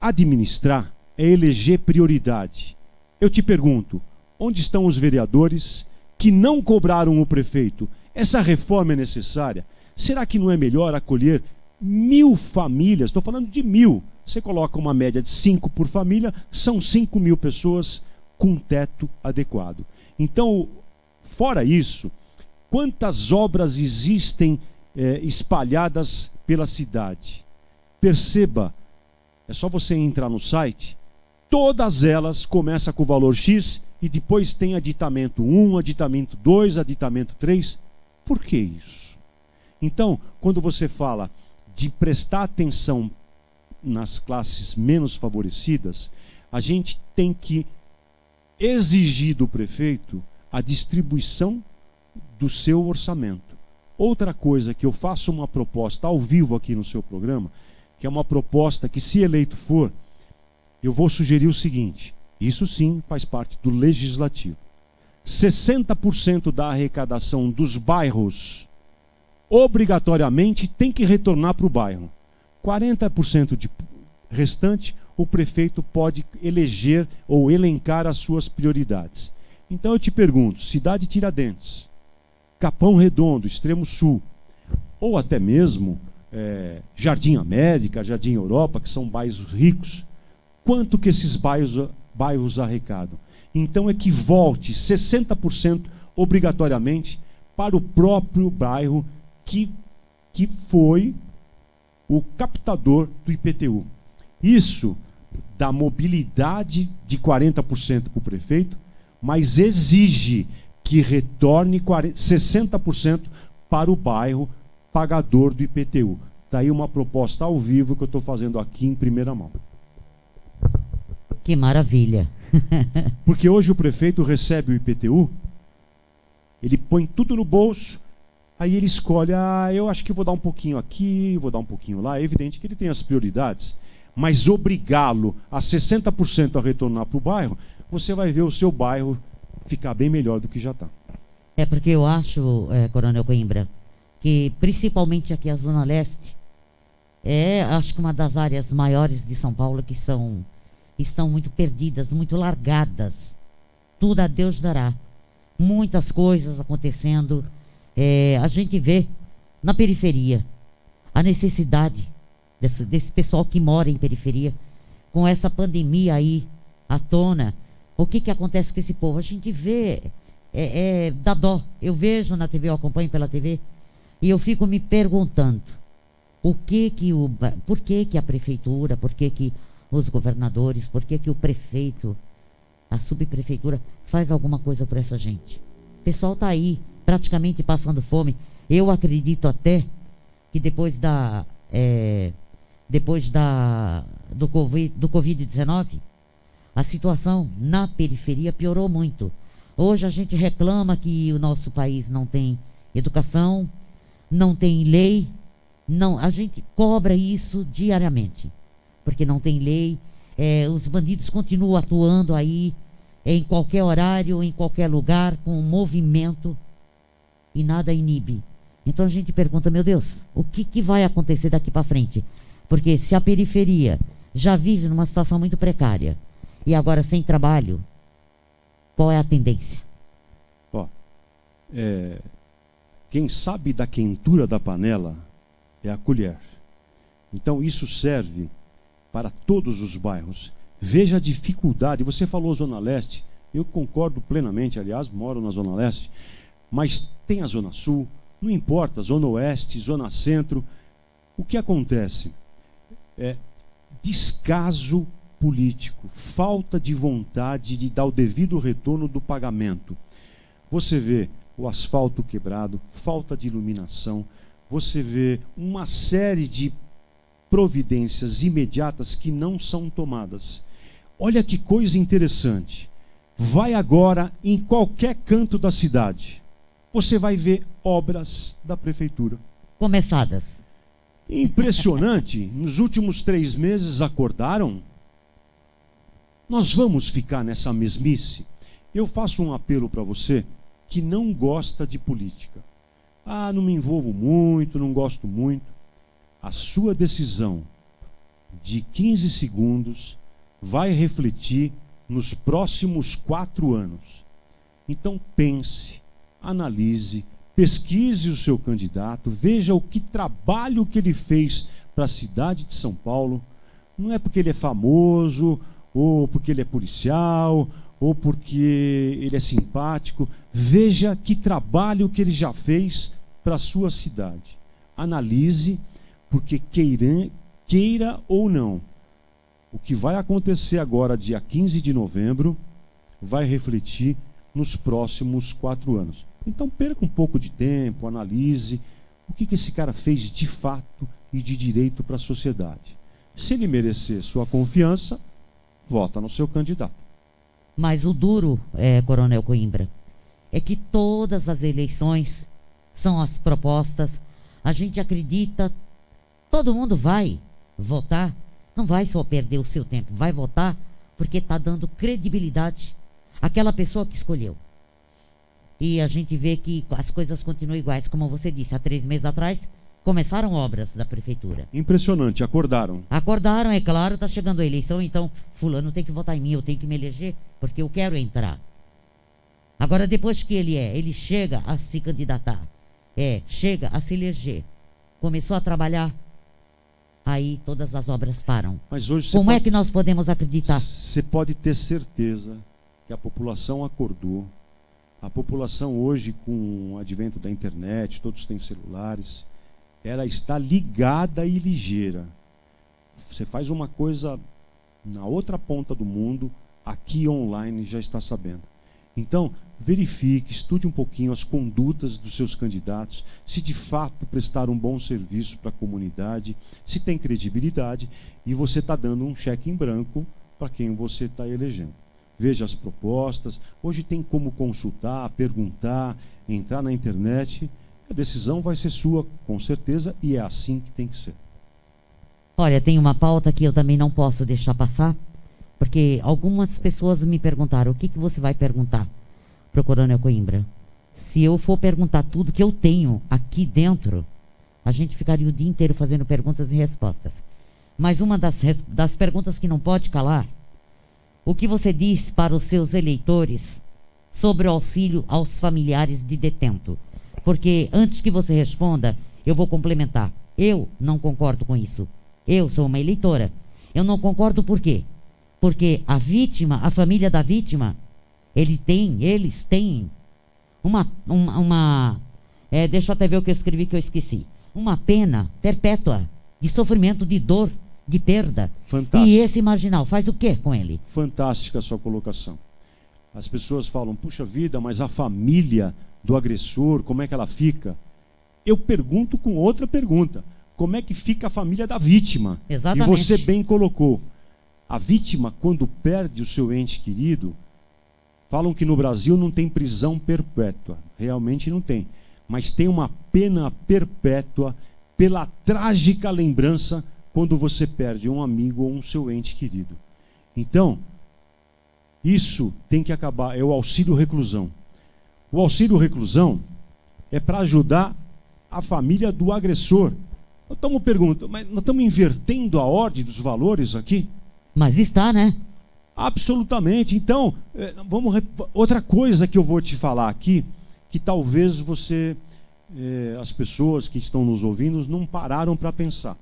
Administrar é eleger prioridade. Eu te pergunto, onde estão os vereadores que não cobraram o prefeito? Essa reforma é necessária? Será que não é melhor acolher 1000 famílias? Estou falando de 1000. Você coloca uma média de 5 por família, são 5.000 pessoas com teto adequado. Então, fora isso, quantas obras existem espalhadas pela cidade? Perceba, é só você entrar no site, todas elas começam com o valor X e depois tem aditamento 1, aditamento 2, aditamento 3. Por que isso? Então, quando você fala de prestar atenção nas classes menos favorecidas, a gente tem que exigir do prefeito a distribuição do seu orçamento. Outra coisa que eu faço uma proposta ao vivo aqui no seu programa, que é uma proposta que, se eleito for, eu vou sugerir o seguinte, isso sim faz parte do legislativo. 60% da arrecadação dos bairros obrigatoriamente tem que retornar para o bairro. 40% de restante, o prefeito pode eleger ou elencar as suas prioridades. Então eu te pergunto, cidade Tiradentes, Capão Redondo, Extremo Sul, ou até mesmo Jardim América, Jardim Europa, que são bairros ricos, quanto que esses bairros arrecadam? Então é que volte 60% obrigatoriamente para o próprio bairro que foi o captador do IPTU. Isso dá mobilidade de 40% para o prefeito, mas exige que retorne 60% para o bairro pagador do IPTU. Está aí uma proposta ao vivo que eu estou fazendo aqui em primeira mão. Que maravilha. Porque hoje o prefeito recebe o IPTU, ele põe tudo no bolso, aí ele escolhe, eu acho que vou dar um pouquinho aqui, vou dar um pouquinho lá. É evidente que ele tem as prioridades, mas obrigá-lo a 60% a retornar para o bairro, você vai ver o seu bairro ficar bem melhor do que já está. É porque eu acho, Coronel Coimbra, que principalmente aqui a Zona Leste, acho que uma das áreas maiores de São Paulo que estão muito perdidas, muito largadas. Tudo a Deus dará. Muitas coisas acontecendo. A gente vê na periferia a necessidade desse pessoal que mora em periferia, com essa pandemia aí à tona. O que acontece com esse povo? A gente vê, dá dó. Eu vejo na TV, eu acompanho pela TV, e eu fico me perguntando por que a prefeitura, por que os governadores, por que o prefeito, a subprefeitura faz alguma coisa por essa gente. O pessoal está aí, praticamente passando fome. Eu acredito até que depois do Covid-19, a situação na periferia piorou muito. Hoje a gente reclama que o nosso país não tem educação, não tem lei, a gente cobra isso diariamente, porque não tem lei, os bandidos continuam atuando aí, em qualquer horário, em qualquer lugar, com um movimento, e nada inibe. Então a gente pergunta, meu Deus, o que vai acontecer daqui para frente? Porque se a periferia já vive numa situação muito precária, e agora sem trabalho, qual é a tendência? Quem sabe da quentura da panela é a colher. Então isso serve para todos os bairros. Veja a dificuldade. Você falou Zona Leste, eu concordo plenamente, aliás, moro na Zona Leste, mas tem a Zona Sul, não importa, Zona Oeste, Zona Centro. O que acontece? Descaso político, falta de vontade de dar o devido retorno do pagamento. Você vê o asfalto quebrado, falta de iluminação, você vê uma série de providências imediatas que não são tomadas. Olha que coisa interessante. Vai agora em qualquer canto da cidade. você vai ver obras da prefeitura. Começadas. Impressionante, nos últimos 3 meses acordaram. Nós vamos ficar nessa mesmice. Eu faço um apelo para você que não gosta de política. Ah, não me envolvo muito, não gosto muito. A sua decisão de 15 segundos vai refletir nos próximos 4 anos. Então pense, analise, pesquise o seu candidato, veja o que trabalho que ele fez para a cidade de São Paulo. Não é porque ele é famoso, ou porque ele é policial, ou porque ele é simpático. Veja que trabalho que ele já fez para a sua cidade. Analise, porque queira ou não, o que vai acontecer agora, dia 15 de novembro, vai refletir nos próximos 4 anos. Então perca um pouco de tempo, analise o que esse cara fez de fato e de direito para a sociedade. Se ele merecer sua confiança, vota no seu candidato. Mas o duro, Coronel Coimbra, é que todas as eleições são as propostas. A gente acredita, todo mundo vai votar, não vai só perder o seu tempo, vai votar porque está dando credibilidade àquela pessoa que escolheu. E a gente vê que as coisas continuam iguais, como você disse, há 3 meses atrás começaram obras da prefeitura. Impressionante, acordaram. Acordaram, é claro, está chegando a eleição, então fulano tem que votar em mim, eu tenho que me eleger, porque eu quero entrar. Agora, depois que ele chega a se candidatar, chega a se eleger, começou a trabalhar, aí todas as obras param. Mas hoje como é que nós podemos acreditar? Você pode ter certeza que a população acordou. A população hoje, com o advento da internet, todos têm celulares, ela está ligada e ligeira. Você faz uma coisa na outra ponta do mundo, aqui online já está sabendo. Então, verifique, estude um pouquinho as condutas dos seus candidatos, se de fato prestaram um bom serviço para a comunidade, se tem credibilidade, e você está dando um cheque em branco para quem você está elegendo. Veja as propostas, hoje tem como consultar, perguntar, entrar na internet. A decisão vai ser sua, com certeza, e é assim que tem que ser. Olha, tem uma pauta que eu também não posso deixar passar, porque algumas pessoas me perguntaram, o que você vai perguntar para o Coronel Coimbra? Se eu for perguntar tudo que eu tenho aqui dentro, a gente ficaria o dia inteiro fazendo perguntas e respostas. Mas uma das perguntas que não pode calar, o que você diz para os seus eleitores sobre o auxílio aos familiares de detento? Porque antes que você responda, eu vou complementar. Eu não concordo com isso. Eu sou uma eleitora. Eu não concordo por quê? Porque a vítima, a família da vítima, eles têm deixa eu até ver o que eu escrevi que eu esqueci. Uma pena perpétua de sofrimento, de dor, de perda. Fantástico. E esse marginal faz o quê com ele? Fantástica a sua colocação. As pessoas falam, puxa vida, mas a família do agressor, como é que ela fica? Eu pergunto com outra pergunta. Como é que fica a família da vítima? Exatamente. E você bem colocou. A vítima, quando perde o seu ente querido, falam que no Brasil não tem prisão perpétua. Realmente não tem. Mas tem uma pena perpétua pela trágica lembrança quando você perde um amigo ou um seu ente querido. Então, isso tem que acabar. É o auxílio reclusão. O auxílio reclusão é para ajudar a família do agressor. Nós estamos perguntando, mas nós estamos invertendo a ordem dos valores aqui? Mas está, né? Absolutamente. Então, outra coisa que eu vou te falar aqui, que talvez as pessoas que estão nos ouvindo não pararam para pensar.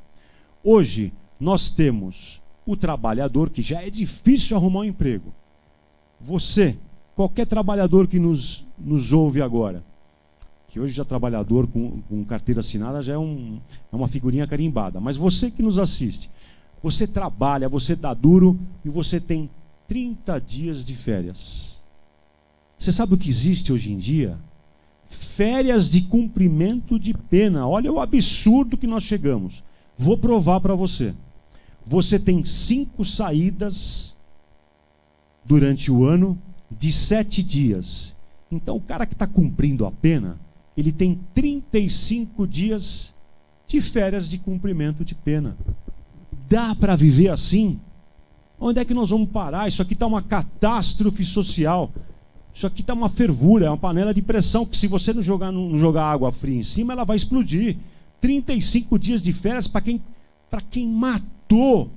Hoje, nós temos o trabalhador, que já é difícil arrumar um emprego. Você, qualquer trabalhador que nos ouve agora, que hoje já trabalhador com carteira assinada já é uma figurinha carimbada, mas você que nos assiste, você trabalha, você dá duro e você tem 30 dias de férias. Você sabe o que existe hoje em dia? Férias de cumprimento de pena. Olha o absurdo que nós chegamos. Vou provar para você. Você tem 5 saídas durante o ano de 7 dias. Então, o cara que está cumprindo a pena, ele tem 35 dias de férias de cumprimento de pena. Dá para viver assim? Onde é que nós vamos parar? Isso aqui está uma catástrofe social. Isso aqui está uma fervura, é uma panela de pressão que se você não jogar água fria em cima, ela vai explodir. 35 dias de férias para quem matou,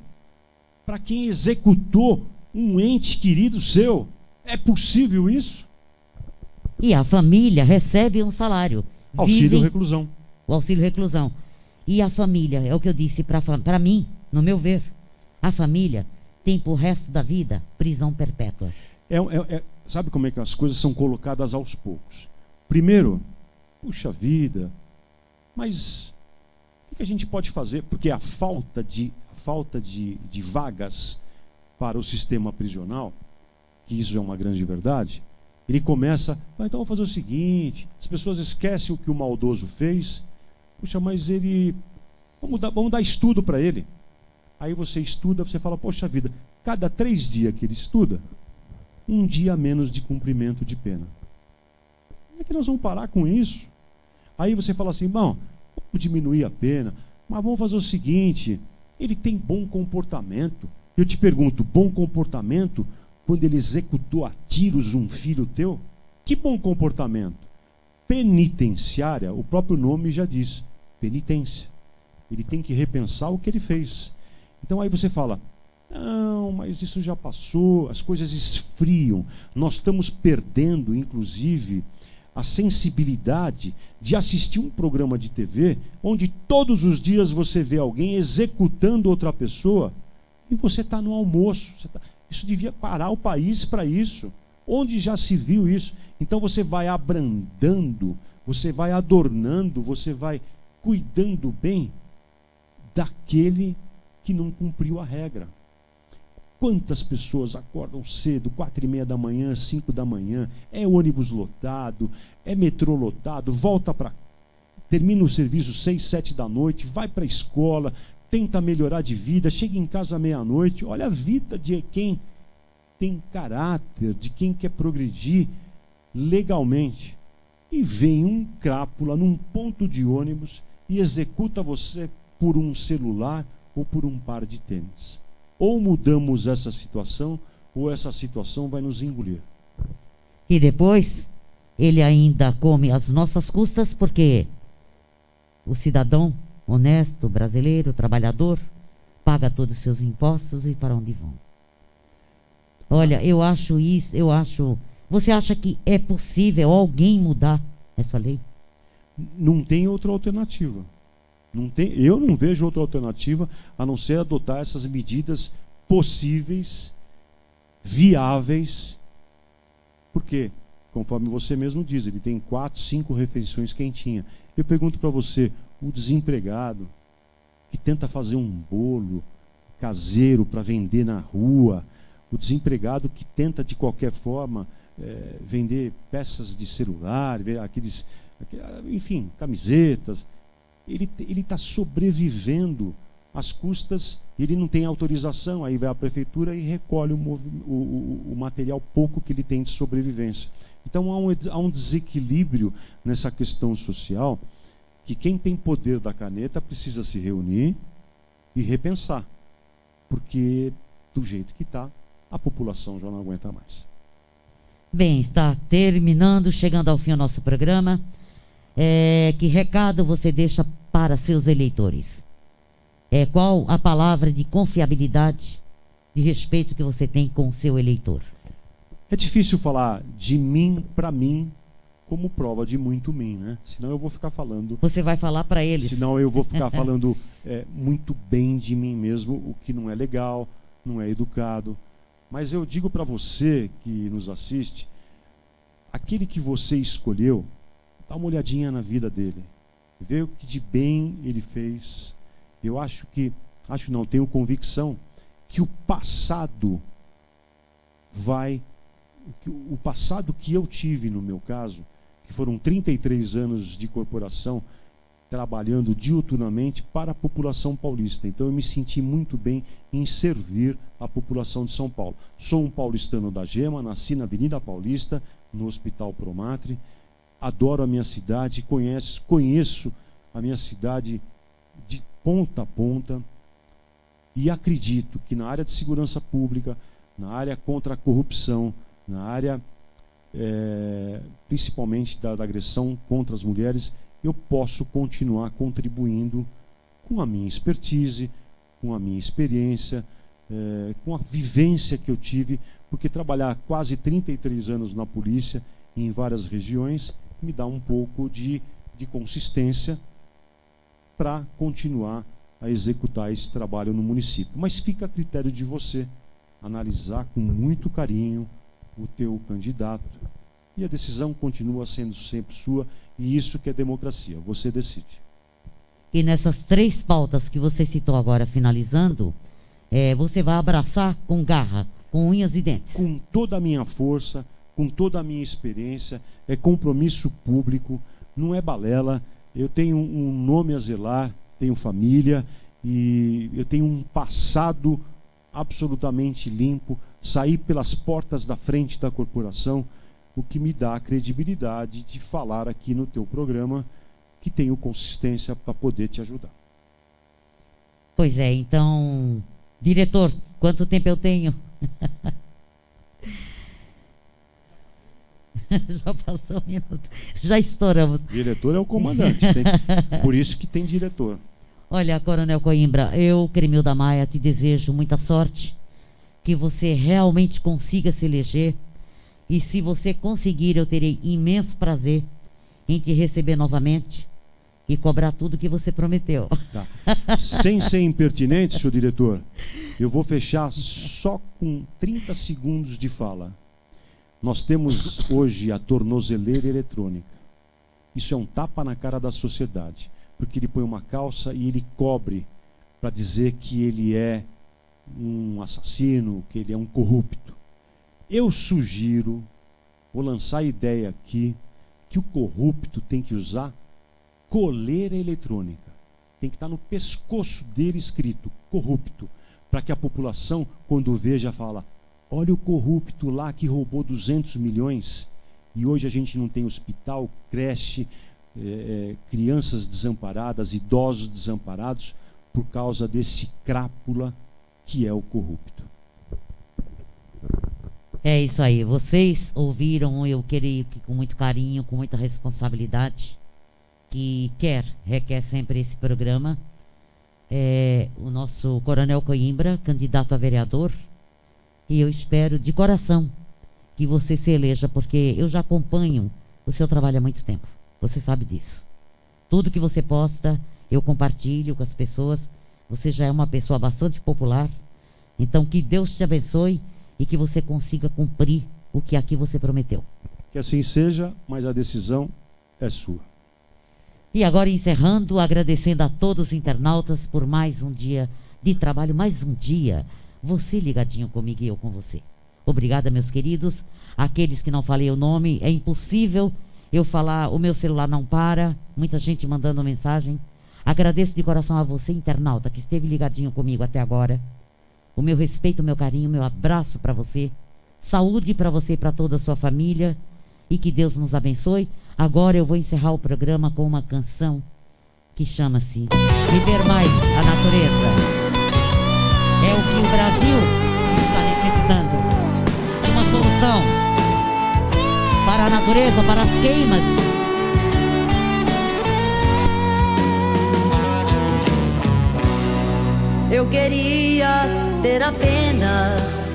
para quem executou um ente querido seu. É possível isso? E a família recebe um salário. Auxílio reclusão. O auxílio reclusão. E a família, é o que eu disse para mim, no meu ver, a família tem pro resto da vida prisão perpétua. Sabe como é que as coisas são colocadas aos poucos? Primeiro, puxa vida, mas o que a gente pode fazer? Porque a falta de vagas para o sistema prisional, que isso é uma grande verdade, ele começa, então vou fazer o seguinte, as pessoas esquecem o que o maldoso fez, puxa, mas vamos dar estudo para ele. Aí você estuda, você fala, poxa vida, cada 3 dias que ele estuda, 1 dia a menos de cumprimento de pena. Como é que nós vamos parar com isso? Aí você fala assim, bom, vamos diminuir a pena, mas vamos fazer o seguinte, ele tem bom comportamento. Eu te pergunto, bom comportamento quando ele executou a tiros um filho teu? Que bom comportamento? Penitenciária, o próprio nome já diz, penitência. Ele tem que repensar o que ele fez. Então aí você fala, não, mas isso já passou, as coisas esfriam. Nós estamos perdendo, inclusive, a sensibilidade de assistir um programa de TV onde todos os dias você vê alguém executando outra pessoa e você está no almoço. Isso devia parar o país para isso. Onde já se viu isso? Então você vai abrandando, você vai adornando, você vai cuidando bem daquele que não cumpriu a regra. Quantas pessoas acordam cedo, 4:30 da manhã, 5 da manhã, é ônibus lotado, é metrô lotado, termina o serviço 6, 7 da noite, vai para a escola, tenta melhorar de vida, chega em casa à meia-noite. Olha a vida de quem tem caráter, de quem quer progredir legalmente. E vem um crápula num ponto de ônibus e executa você por um celular ou por um par de tênis. Ou mudamos essa situação, ou essa situação vai nos engolir. E depois, ele ainda come às nossas custas, porque o cidadão honesto, brasileiro, trabalhador, paga todos os seus impostos e para onde vão? Olha, eu acho isso, Você acha que é possível alguém mudar essa lei? Não tem outra alternativa. Eu não vejo outra alternativa a não ser adotar essas medidas possíveis, viáveis, porque, conforme você mesmo diz, ele tem 4, 5 refeições quentinhas. Eu pergunto para você, o desempregado que tenta fazer um bolo caseiro para vender na rua, o desempregado que tenta de qualquer forma vender peças de celular, enfim, camisetas, ele está sobrevivendo às custas, ele não tem autorização, aí vai à prefeitura e recolhe o material pouco que ele tem de sobrevivência. Então há um desequilíbrio nessa questão social, que quem tem poder da caneta precisa se reunir e repensar, porque do jeito que está, a população já não aguenta mais. Bem, está terminando, chegando ao fim o nosso programa. Que recado você deixa para seus eleitores? Qual a palavra de confiabilidade, de respeito que você tem com o seu eleitor? É difícil falar de mim para mim como prova de muito mim, né? Senão eu vou ficar falando... Você vai falar para eles. Senão eu vou ficar falando muito bem de mim mesmo, o que não é legal, não é educado. Mas eu digo para você que nos assiste, aquele que você escolheu, dá uma olhadinha na vida dele. Vê o que de bem ele fez. Eu tenho convicção que o passado que eu tive no meu caso, que foram 33 anos de corporação, trabalhando diuturnamente para a população paulista. Então eu me senti muito bem em servir a população de São Paulo. Sou um paulistano da Gema, nasci na Avenida Paulista, no Hospital Promatre. Adoro a minha cidade, conheço a minha cidade de ponta a ponta e acredito que na área de segurança pública, na área contra a corrupção, na área principalmente da agressão contra as mulheres, eu posso continuar contribuindo com a minha expertise, com a minha experiência, com a vivência que eu tive, porque trabalhar quase 33 anos na polícia, em várias regiões, me dá um pouco de consistência para continuar a executar esse trabalho no município. Mas fica a critério de você analisar com muito carinho o teu candidato, e a decisão continua sendo sempre sua, e isso que é democracia, você decide. E nessas 3 pautas que você citou agora, finalizando, você vai abraçar com garra, com unhas e dentes. Com toda a minha força, com toda a minha experiência, é compromisso público, não é balela. Eu tenho um nome a zelar, tenho família, e eu tenho um passado absolutamente limpo, saí pelas portas da frente da corporação, o que me dá a credibilidade de falar aqui no teu programa, que tenho consistência para poder te ajudar. Pois é, então, diretor, quanto tempo eu tenho? Já passou 1 minuto, já estouramos. Diretor é o comandante, por isso que tem diretor. Olha, Coronel Coimbra, eu, Cremilda Maia, te desejo muita sorte, que você realmente consiga se eleger, e se você conseguir, eu terei imenso prazer em te receber novamente e cobrar tudo que você prometeu. Tá. Sem ser impertinente, senhor diretor, eu vou fechar só com 30 segundos de fala. Nós temos hoje a tornozeleira eletrônica. Isso é um tapa na cara da sociedade, porque ele põe uma calça e ele cobre para dizer que ele é um assassino, que ele é um corrupto. Eu sugiro, vou lançar a ideia aqui, que o corrupto tem que usar coleira eletrônica. Tem que estar no pescoço dele escrito corrupto, para que a população, quando veja, fala: olha o corrupto lá que roubou 200 milhões e hoje a gente não tem hospital, creche, crianças desamparadas, idosos desamparados, por causa desse crápula que é o corrupto. É isso aí, vocês ouviram, eu creio que com muito carinho, com muita responsabilidade, que requer sempre esse programa, o nosso Coronel Coimbra, candidato a vereador, e eu espero de coração que você se eleja, porque eu já acompanho o seu trabalho há muito tempo, você sabe disso. Tudo que você posta, eu compartilho com as pessoas, você já é uma pessoa bastante popular, então que Deus te abençoe e que você consiga cumprir o que aqui você prometeu. Que assim seja, mas a decisão é sua. E agora, encerrando, agradecendo a todos os internautas por mais um dia de trabalho, mais um dia, você ligadinho comigo e eu com você. Obrigada, meus queridos. Aqueles que não falei o nome, é impossível eu falar, o meu celular não para, muita gente mandando mensagem. Agradeço de coração a você, internauta, que esteve ligadinho comigo até agora. O meu respeito, o meu carinho, o meu abraço para você. Saúde para você e para toda a sua família. E que Deus nos abençoe. Agora eu vou encerrar o programa com uma canção que chama-se Viver Mais a Natureza. É o que o Brasil está necessitando. Uma solução para a natureza, para as queimas. Eu queria ter apenas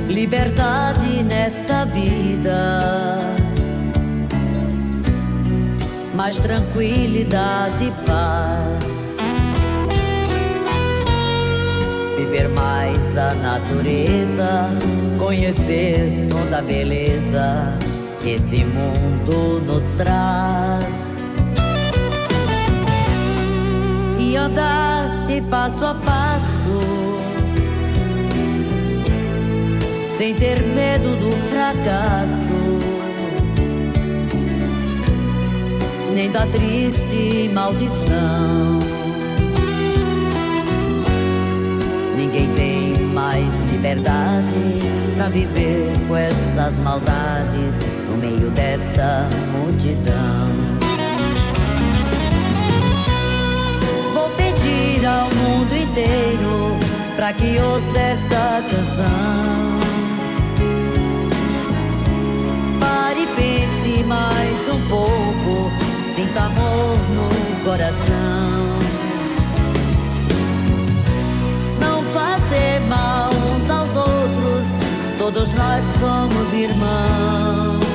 liberdade nesta vida, mais tranquilidade e paz, viver mais a natureza, conhecer toda a beleza que este mundo nos traz. E andar de passo a passo, sem ter medo do fracasso, nem da triste maldição. Ninguém tem mais liberdade pra pra viver com essas maldades no meio desta multidão. Vou pedir ao mundo inteiro pra que ouça esta canção. Pare e pense mais um pouco, sinta amor no coração. Não fazer mal uns aos outros, todos nós somos irmãos.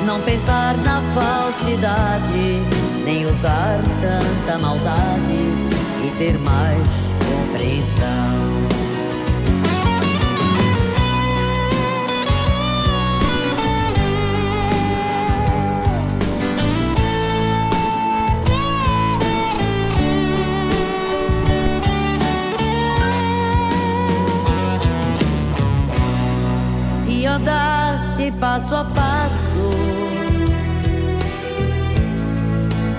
Não pensar na falsidade, nem usar tanta maldade e ter mais compreensão. E andar de passo a passo,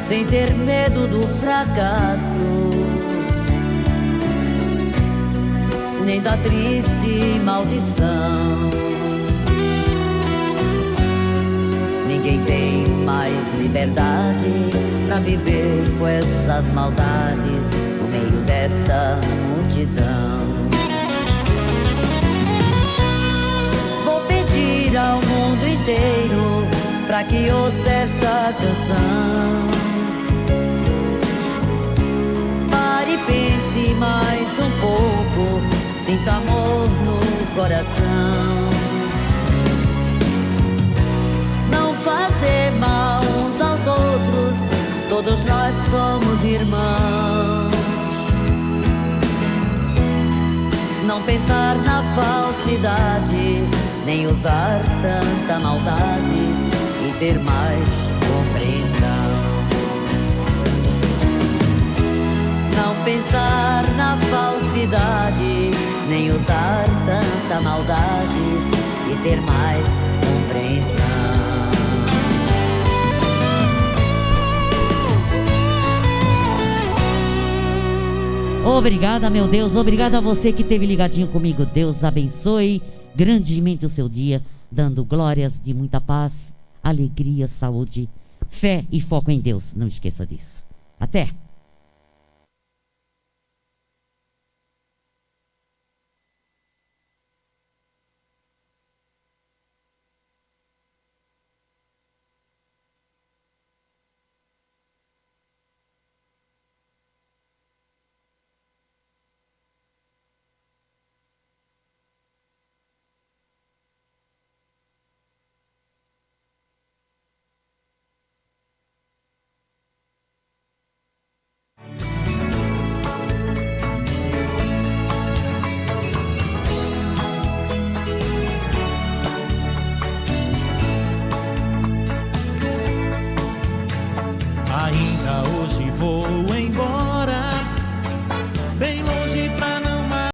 sem ter medo do fracasso, nem da triste maldição. Ninguém tem mais liberdade pra viver com essas maldades no meio desta multidão. Vou pedir ao mundo inteiro pra que ouça esta canção. Pare e pense mais um pouco, sinta amor no coração. Não fazer mal uns aos outros, todos nós somos irmãos. Não pensar na falsidade, nem usar tanta maldade e ter mais compreensão. Não pensar na falsidade, nem usar tanta maldade e ter mais compreensão. Obrigada, meu Deus, obrigada a você que esteve ligadinho comigo. Deus abençoe grandemente o seu dia, dando glórias de muita paz, alegria, saúde, fé e foco em Deus. Não esqueça disso. Até!